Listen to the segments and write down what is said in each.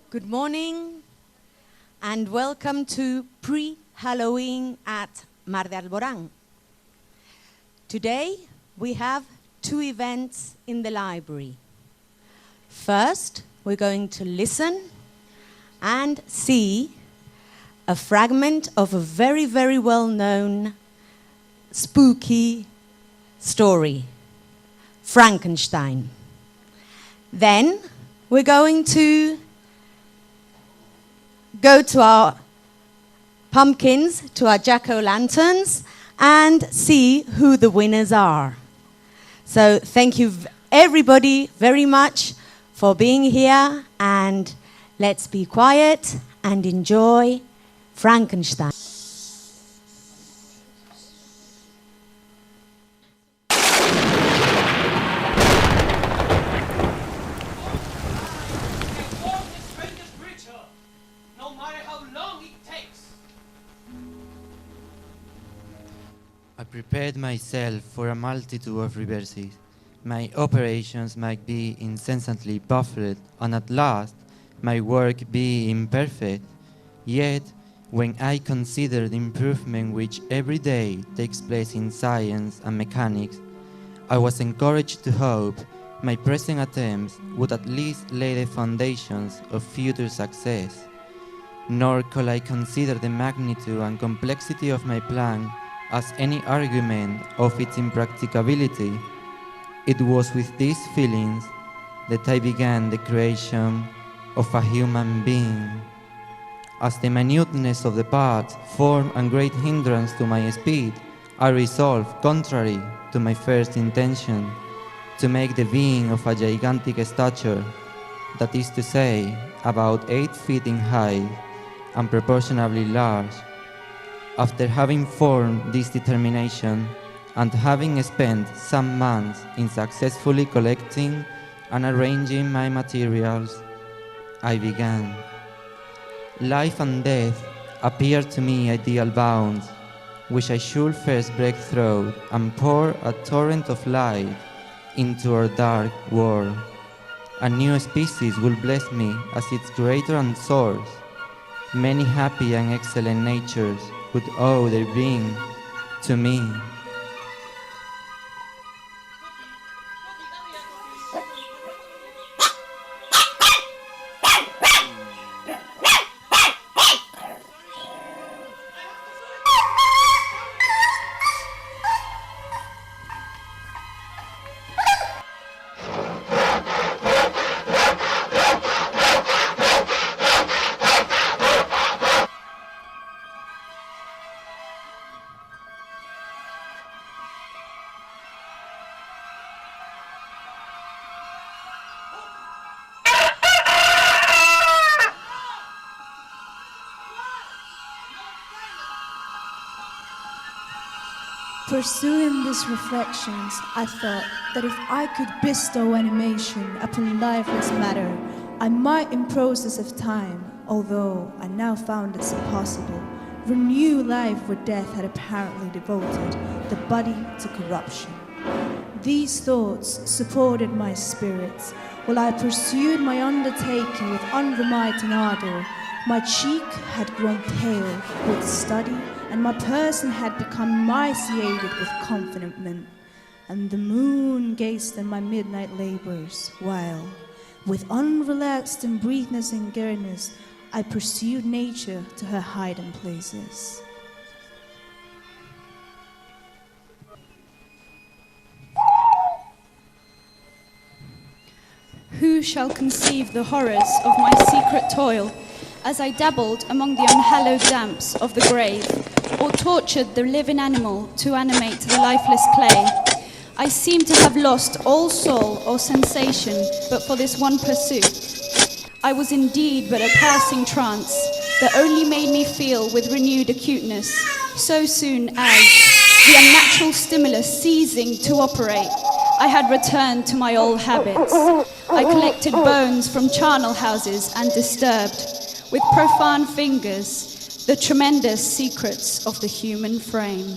Good morning and welcome to pre-Halloween at Mar de Alborán. Today we have two events in the library. First, we're going to listen and see a fragment of a very, very well-known spooky story, Frankenstein. Then we're going to go to our pumpkins, to our jack-o'-lanterns, and see who the winners are. So thank you everybody very much for being here, and let's be quiet and enjoy Frankenstein. I prepared myself for a multitude of reverses. My operations might be incessantly buffeted, and at last my work be imperfect. Yet, when I consider the improvement which every day takes place in science and mechanics, I was encouraged to hope my present attempts would at least lay the foundations of future success. Nor could I consider the magnitude and complexity of my plan as any argument of its impracticability. It was with these feelings that I began the creation of a human being. As the minuteness of the parts formed a great hindrance to my speed, I resolved, contrary to my first intention, to make the being of a gigantic stature, that is to say, about 8 feet in height and proportionably large. After having formed this determination, and having spent some months in successfully collecting and arranging my materials, I began. Life and death appeared to me ideal bounds, which I should first break through and pour a torrent of light into our dark world. A new species will bless me as its creator and source. Many happy and excellent natures would owe their being to me. Pursuing these reflections, I thought that if I could bestow animation upon lifeless matter, I might in process of time, although I now found this impossible, renew life where death had apparently devoted the body to corruption. These thoughts supported my spirits while I pursued my undertaking with unremitting ardor. My cheek had grown pale with study, and my person had become emaciated with confinement. And the moon gazed on my midnight labors, while, with unrelaxed and breathless eagerness, I pursued nature to her hiding places. Who shall conceive the horrors of my secret toil, as I dabbled among the unhallowed damps of the grave, or tortured the living animal to animate the lifeless clay? I seemed to have lost all soul or sensation but for this one pursuit. I was indeed but a passing trance that only made me feel with renewed acuteness, so soon as, the unnatural stimulus ceasing to operate, I had returned to my old habits. I collected bones from charnel houses and disturbed, with profane fingers, the tremendous secrets of the human frame.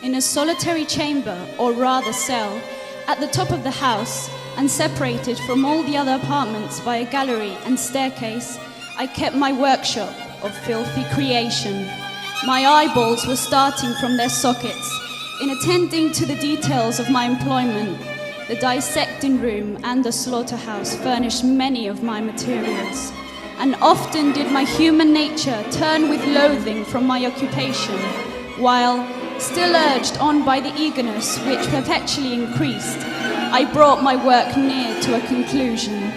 in a solitary chamber, or rather cell, at the top of the house, and separated from all the other apartments by a gallery and staircase, I kept my workshop of filthy creation. My eyeballs were starting from their sockets in attending to the details of my employment. The dissecting room and the slaughterhouse furnished many of my materials, and often did my human nature turn with loathing from my occupation, while, still urged on by the eagerness which perpetually increased, I brought my work near to a conclusion.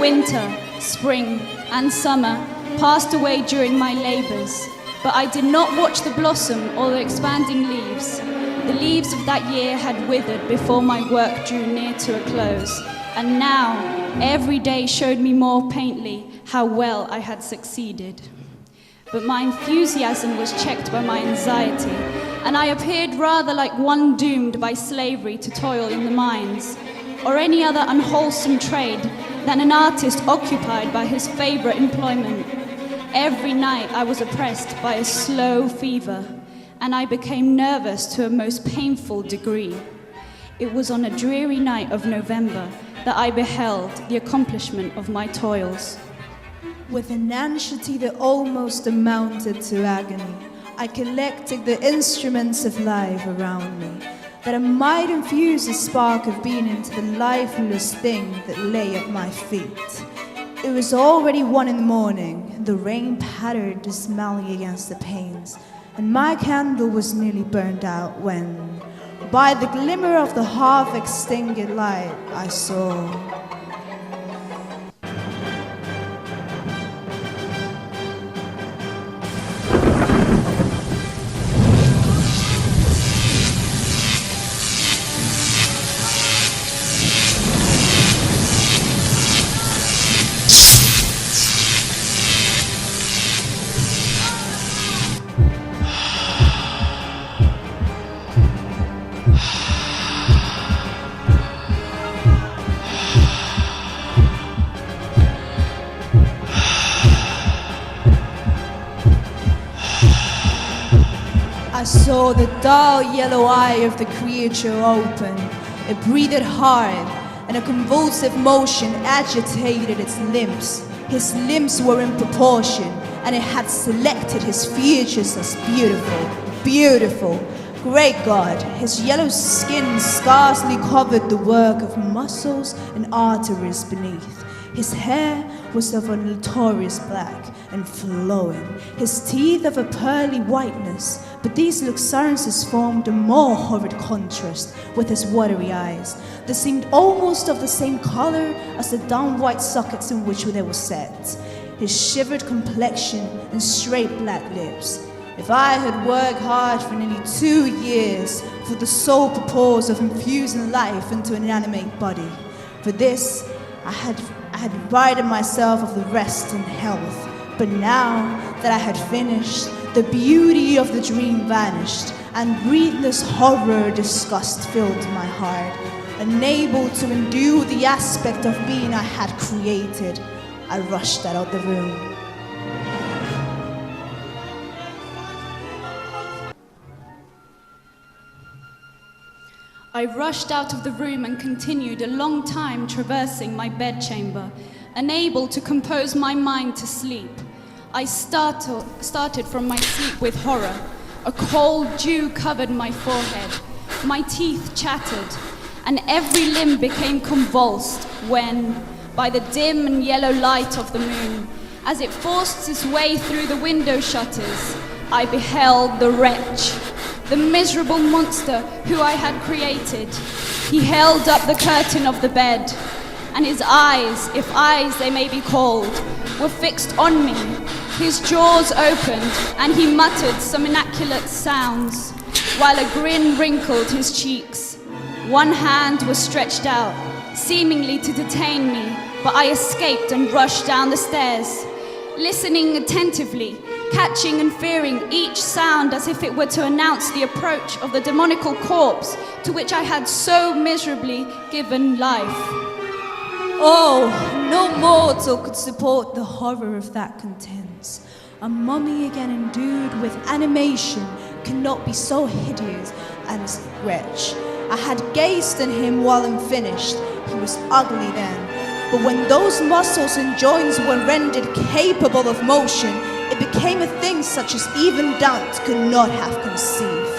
Winter, spring, and summer passed away during my labors, but I did not watch the blossom or the expanding leaves. The leaves of that year had withered before my work drew near to a close, and now every day showed me more painfully how well I had succeeded. But my enthusiasm was checked by my anxiety, and I appeared rather like one doomed by slavery to toil in the mines, or any other unwholesome trade, than an artist occupied by his favorite employment. Every night I was oppressed by a slow fever, and I became nervous to a most painful degree. It was on a dreary night of November that I beheld the accomplishment of my toils. With an anxiety that almost amounted to agony, I collected the instruments of life around me, that I might infuse a spark of being into the lifeless thing that lay at my feet. It was already 1 a.m. The rain pattered dismally against the panes, and my candle was nearly burned out when, by the glimmer of the half-extinguished light, I saw... I saw the dull yellow eye of the creature open. It breathed hard, and a convulsive motion agitated its limbs. His limbs were in proportion, and it had selected his features as beautiful, beautiful. Great God, his yellow skin scarcely covered the work of muscles and arteries beneath. His hair was of a notorious black and flowing, his teeth of a pearly whiteness, but these luxuriances formed a more horrid contrast with his watery eyes, that seemed almost of the same color as the down-white sockets in which they were set, his shivered complexion and straight black lips. If I had worked hard for nearly 2 years for the sole purpose of infusing life into an inanimate body, for this I had prided myself of the rest and health. But now that I had finished, the beauty of the dream vanished, and breathless horror, disgust filled my heart. Unable to endure the aspect of being I had created, I rushed out of the room. I rushed out of the room and continued a long time traversing my bedchamber, unable to compose my mind to sleep. I started from my sleep with horror. A cold dew covered my forehead. My teeth chattered, and every limb became convulsed when, by the dim and yellow light of the moon, as it forced its way through the window shutters, I beheld the wretch, the miserable monster who I had created. He held up the curtain of the bed, and his eyes, if eyes they may be called, were fixed on me. His jaws opened, and he muttered some inarticulate sounds, while a grin wrinkled his cheeks. One hand was stretched out, seemingly to detain me, but I escaped and rushed down the stairs, listening attentively, catching and fearing each sound as if it were to announce the approach of the demoniacal corpse to which I had so miserably given life. Oh, no mortal could support the horror of that contents. A mummy again endued with animation, cannot be so hideous and wretch. I had gazed on him while unfinished. He was ugly then, but when those muscles and joints were rendered capable of motion, it became a thing such as even Dante could not have conceived.